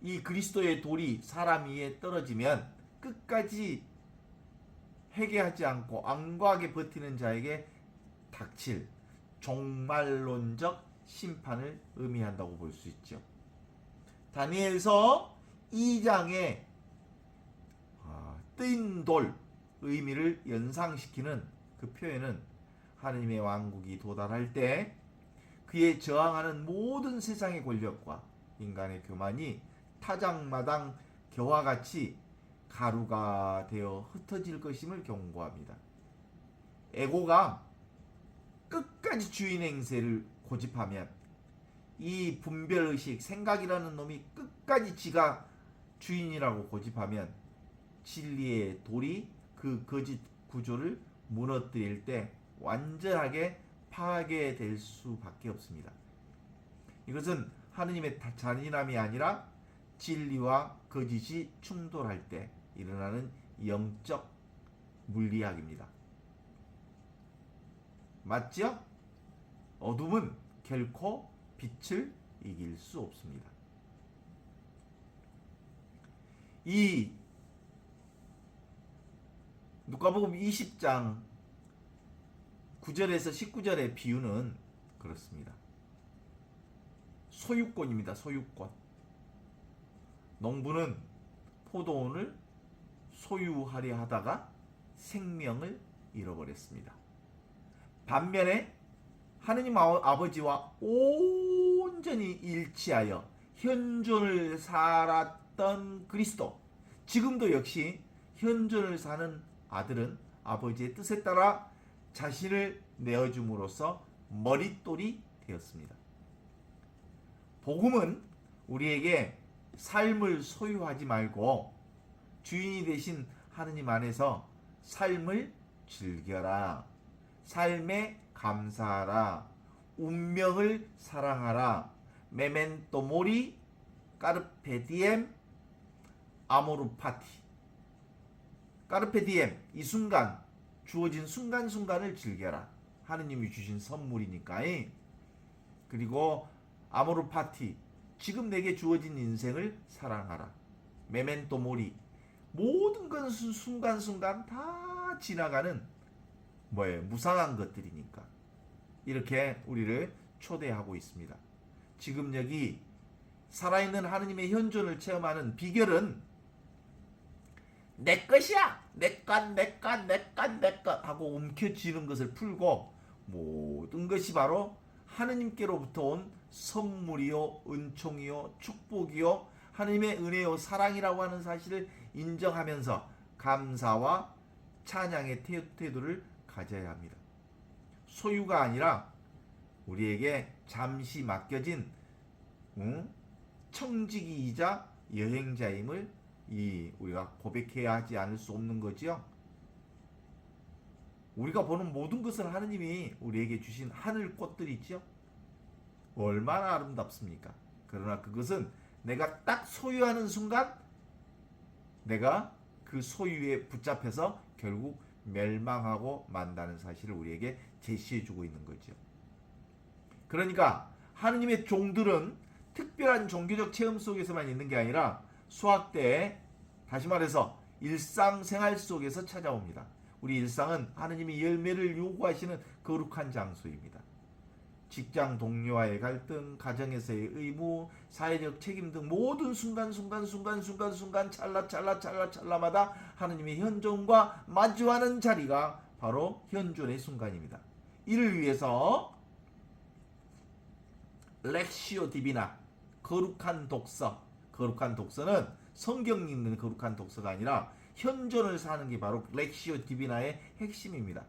이 그리스도의 돌이 사람 위에 떨어지면 끝까지 회개하지 않고 안과하게 버티는 자에게 닥칠 종말론적 심판을 의미한다고 볼 수 있죠. 다니엘서 2장에 뜨인 돌 의미를 연상시키는 그 표현은 하느님의 왕국이 도달할 때 그에 저항하는 모든 세상의 권력과 인간의 교만이 타작마당 겨와 같이 가루가 되어 흩어질 것임을 경고합니다. 에고가 끝까지 주인 행세를 고집하면 이 분별의식, 생각이라는 놈이 끝까지 지가 주인이라고 고집하면 진리의 돌이 그 거짓 구조를 무너뜨릴 때 완전하게 파괴될 수밖에 없습니다. 이것은 하느님의 잔인함이 아니라 진리와 거짓이 충돌할 때 일어나는 영적 물리학입니다. 맞죠? 어둠은 결코 빛을 이길 수 없습니다. 이 누가복음 20장 9절에서 19절의 비유는 그렇습니다. 소유권입니다. 소유권. 농부는 포도원을 소유하려 하다가 생명을 잃어버렸습니다. 반면에 하느님 아버지와 온전히 일치하여 현존을 살았던 그리스도, 지금도 역시 현존을 사는 아들은 아버지의 뜻에 따라 자신을 내어줌으로써 머릿돌이 되었습니다. 복음은 우리에게 삶을 소유하지 말고 주인이 되신 하느님 안에서 삶을 즐겨라, 삶에 감사하라, 운명을 사랑하라, 메멘토 모리, 까르페 디엠, 아모르 파티. 까르페 디엠, 이 순간, 주어진 순간순간을 즐겨라. 하느님이 주신 선물이니까. 그리고 아모르 파티, 지금 내게 주어진 인생을 사랑하라. 메멘토 모리, 모든 건 순간순간 다 지나가는 무상한 것들이니까. 이렇게 우리를 초대하고 있습니다. 지금 여기 살아있는 하느님의 현존을 체험하는 비결은 내 것이야, 내 것 하고 움켜쥐는 것을 풀고 모든 것이 바로 하느님께로부터 온 선물이요, 은총이요, 축복이요, 하느님의 은혜요, 사랑이라고 하는 사실을 인정하면서 감사와 찬양의 태도를 가져야 합니다. 소유가 아니라 우리에게 잠시 맡겨진 청지기이자 여행자임을 우리가 고백해야 하지 않을 수 없는 거지요. 우리가 보는 모든 것은 하느님이 우리에게 주신 하늘 꽃들이지요. 얼마나 아름답습니까? 그러나 그것은 내가 딱 소유하는 순간 내가 그 소유에 붙잡혀서 결국 멸망하고 만다는 사실을 우리에게 제시해주고 있는 거죠. 그러니까 하느님의 종들은 특별한 종교적 체험 속에서만 있는 게 아니라 수학 때, 다시 말해서 일상생활 속에서 찾아옵니다. 우리 일상은 하느님이 열매를 요구하시는 거룩한 장소입니다. 직장 동료와의 갈등, 가정에서의 의무, 사회적 책임 등 모든 순간순간 찰나마다 하느님의 현존과 마주하는 자리가 바로 현존의 순간입니다. 이를 위해서 렉시오 디비나, 거룩한 독서, 거룩한 독서는 성경 읽는 거룩한 독서가 아니라 현존을 사는 게 바로 렉시오 디비나의 핵심입니다.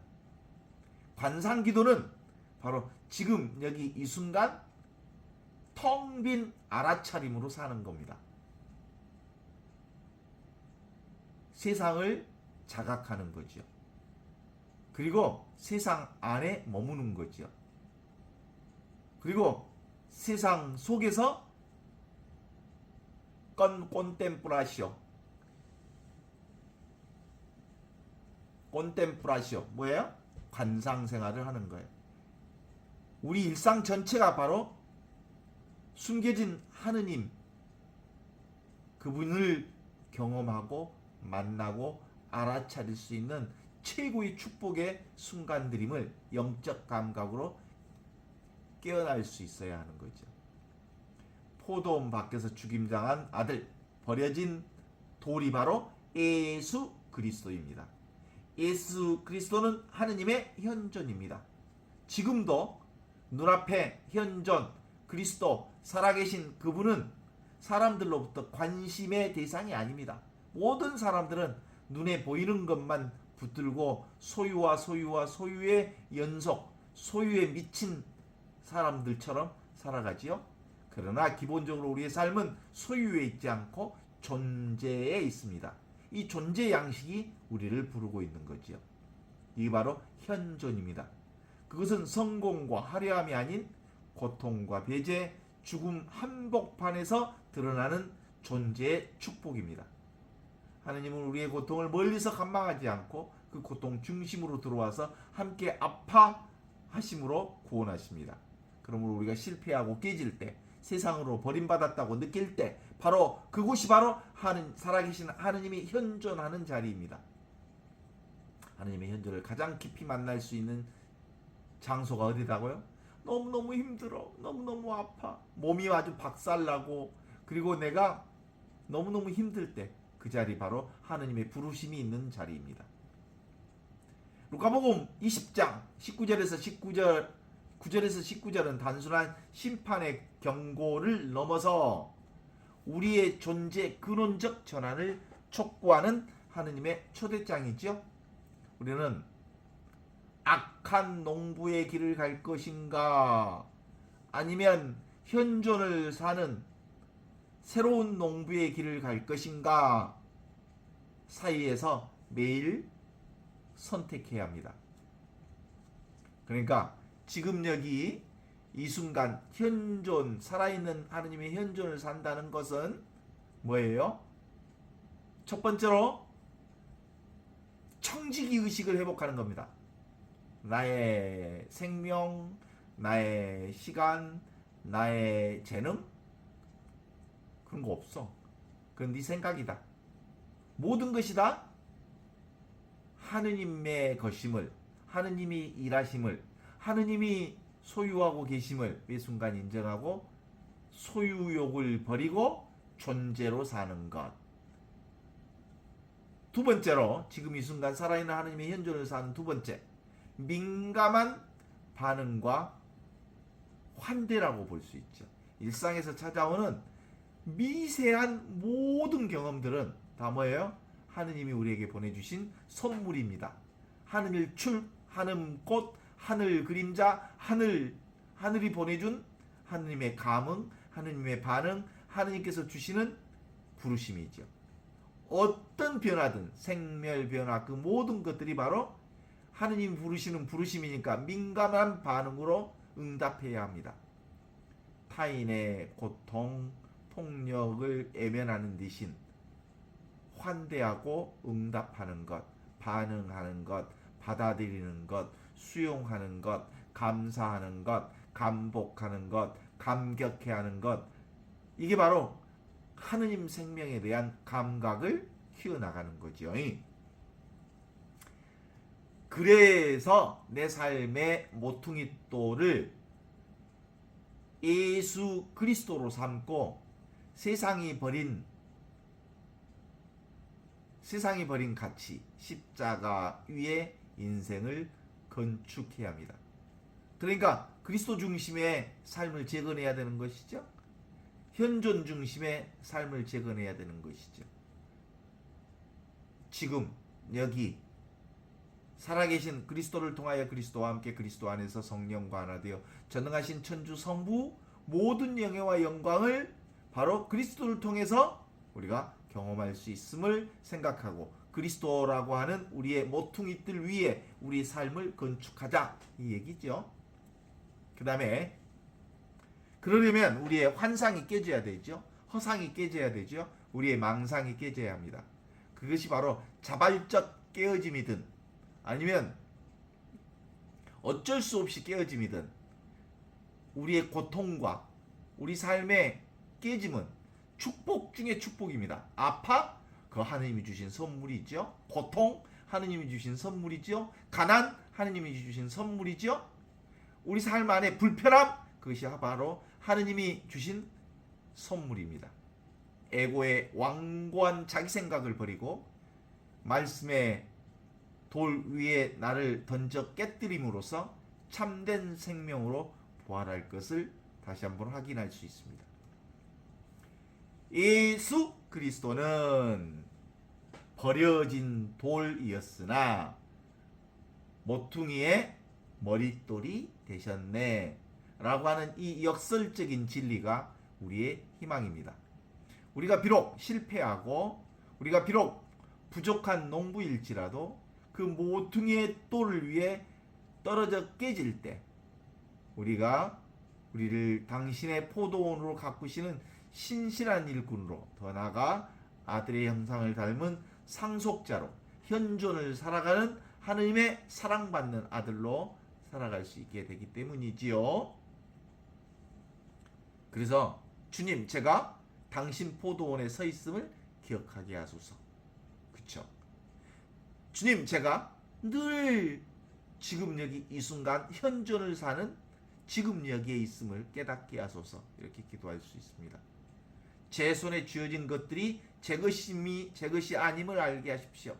관상 기도는 바로 지금 여기 이 순간 텅 빈 알아차림으로 사는 겁니다. 세상을 자각하는 거죠. 그리고 세상 안에 머무는 거죠. 그리고 세상 속에서 꼰템플라시오 뭐예요? 관상 생활을 하는 거예요. 우리 일상 전체가 바로 숨겨진 하느님, 그분을 경험하고 만나고 알아차릴 수 있는 최고의 축복의 순간들임을 영적 감각으로 깨어날 수 있어야 하는 거죠. 포도원 밖에서 죽임당한 아들, 버려진 돌이 바로 예수 그리스도입니다. 예수 그리스도는 하느님의 현존입니다. 지금도 눈앞에 현존 그리스도 살아계신 그분은 사람들로부터 관심의 대상이 아닙니다. 모든 사람들은 눈에 보이는 것만 붙들고 소유의 연속, 소유에 미친 사람들처럼 살아가지요. 그러나 기본적으로 우리의 삶은 소유에 있지 않고 존재에 있습니다. 이 존재 양식이 우리를 부르고 있는 거지요. 이게 바로 현존입니다. 그것은 성공과 화려함이 아닌 고통과 배제, 죽음 한복판에서 드러나는 존재의 축복입니다. 하느님은 우리의 고통을 멀리서 감망하지 않고 그 고통 중심으로 들어와서 함께 아파하심으로 구원하십니다. 그러므로 우리가 실패하고 깨질 때, 세상으로 버림받았다고 느낄 때 바로 그곳이 바로 살아계신 하느님이 현존하는 자리입니다. 하느님의 현존을 가장 깊이 만날 수 있는 장소가 어디다고요? 너무너무 힘들어, 너무너무 아파, 몸이 아주 박살나고, 그리고 내가 너무너무 힘들 때 그 자리 바로 하느님의 부르심이 있는 자리입니다. 루카복음 20장 9절에서 19절은 단순한 심판의 경고를 넘어서 우리의 존재 근원적 전환을 촉구하는 하느님의 초대장이죠. 우리는 악한 농부의 길을 갈 것인가, 아니면 현존을 사는 새로운 농부의 길을 갈 것인가 사이에서 매일 선택해야 합니다. 그러니까 지금 여기 이 순간 현존, 살아있는 하느님의 현존을 산다는 것은 뭐예요? 첫 번째로 청지기 의식을 회복하는 겁니다. 나의 생명, 나의 시간, 나의 재능, 그런 거 없어. 그건 네 생각이다. 모든 것이 다 하느님의 것임을, 하느님이 일하심을, 하느님이 소유하고 계심을 매 순간 인정하고 소유욕을 버리고 존재로 사는 것. 두 번째로, 지금 이 순간 살아있는 하느님의 현존을 사는 두 번째, 민감한 반응과 환대라고 볼 수 있죠. 일상에서 찾아오는 미세한 모든 경험들은 다 뭐예요? 하느님이 우리에게 보내주신 선물입니다. 하늘 출, 하늘 꽃, 하늘 그림자, 하늘이 보내준 하느님의 감흥, 하느님의 반응, 하느님께서 주시는 부르심이죠. 어떤 변화든 생멸 변화, 그 모든 것들이 바로 하느님 부르시는 부르심이니까 민감한 반응으로 응답해야 합니다. 타인의 고통, 폭력을 애면하는 대신 환대하고 응답하는 것, 반응하는 것, 받아들이는 것, 수용하는 것, 감사하는 것, 감복하는 것, 감격해하는 것, 이게 바로 하느님 생명에 대한 감각을 키워나가는 거죠. 그래서 내 삶의 모퉁이돌을 예수 그리스도로 삼고 세상이 버린 가치, 십자가 위에 인생을 건축해야 합니다. 그러니까 그리스도 중심의 삶을 재건해야 되는 것이죠. 현존 중심의 삶을 재건해야 되는 것이죠. 지금 여기 살아계신 그리스도를 통하여 그리스도와 함께 그리스도 안에서 성령과 하나 되어 전능하신 천주 성부 모든 영예와 영광을 바로 그리스도를 통해서 우리가 경험할 수 있음을 생각하고 그리스도라고 하는 우리의 모퉁이 뜰 위에 우리 삶을 건축하자 이 얘기죠. 그 다음에 그러려면 우리의 환상이 깨져야 되죠. 허상이 깨져야 되죠. 우리의 망상이 깨져야 합니다. 그것이 바로 자발적 깨어짐이든 아니면 어쩔 수 없이 깨어짐이든 우리의 고통과 우리 삶의 깨짐은 축복 중에 축복입니다. 아파? 그 하느님이 주신 선물이죠. 고통? 하느님이 주신 선물이죠. 가난? 하느님이 주신 선물이죠. 우리 삶 안에 불편함? 그것이 바로 하느님이 주신 선물입니다. 에고의 완고한 자기 생각을 버리고 말씀의 돌 위에 나를 던져 깨뜨림으로써 참된 생명으로 부활할 것을 다시 한번 확인할 수 있습니다. 예수 그리스도는 버려진 돌이었으나 모퉁이의 머릿돌이 되셨네 라고 하는 이 역설적인 진리가 우리의 희망입니다. 우리가 비록 실패하고 우리가 비록 부족한 농부일지라도 그 모퉁이의 돌을 위해 떨어져 깨질 때 우리가 우리를 당신의 포도원으로 가꾸시는 신실한 일꾼으로 더 나아가 아들의 형상을 닮은 상속자로 현존을 살아가는 하느님의 사랑받는 아들로 살아갈 수 있게 되기 때문이지요. 그래서 주님 제가 당신 포도원에 서 있음을 기억하게 하소서. 그쵸? 주님 제가 늘 지금 여기 이 순간 현존을 사는 지금 여기에 있음을 깨닫게 하소서. 이렇게 기도할 수 있습니다. 제 손에 쥐어진 것들이 제 것이 아님을 알게 하십시오.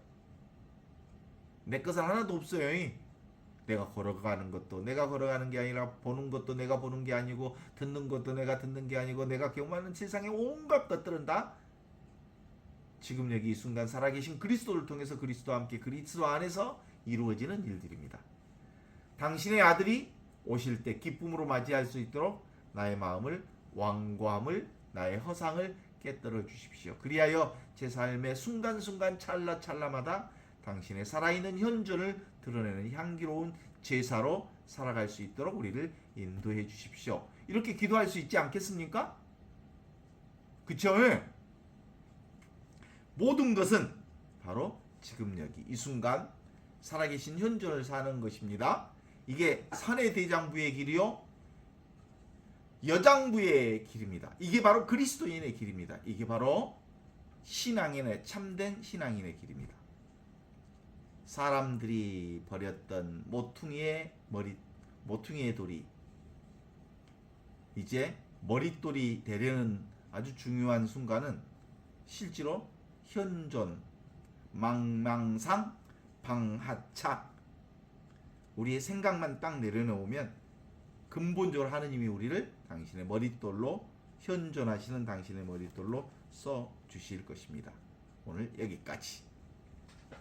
내 것은 하나도 없어요. 내가 걸어가는 것도 내가 걸어가는 게 아니라 보는 것도 내가 보는 게 아니고 듣는 것도 내가 듣는 게 아니고 내가 경험하는 세상의 온갖 것들은 다 지금 여기 이 순간 살아계신 그리스도를 통해서 그리스도와 함께 그리스도 안에서 이루어지는 일들입니다. 당신의 아들이 오실 때 기쁨으로 맞이할 수 있도록 나의 마음을 완고함을 나의 허상을 깨뜨려 주십시오. 그리하여 제 삶의 순간순간 찰나찰나마다 당신의 살아있는 현존을 드러내는 향기로운 제사로 살아갈 수 있도록 우리를 인도해 주십시오. 이렇게 기도할 수 있지 않겠습니까? 그쵸? 모든 것은 바로 지금 여기 이 순간 살아계신 현존을 사는 것입니다. 이게 산의 대장부의 길이요 여장부의 길입니다. 이게 바로 그리스도인의 길입니다. 이게 바로 신앙인의 참된 신앙인의 길입니다. 사람들이 버렸던 모퉁이의 돌이 이제 머릿돌이 되려는 아주 중요한 순간은 실제로 현존, 망망상, 방하차 우리의 생각만 딱 내려놓으면 근본적으로 하느님이 우리를 당신의 머릿돌로 현존하시는 당신의 머릿돌로 써 주실 것입니다. 오늘 여기까지.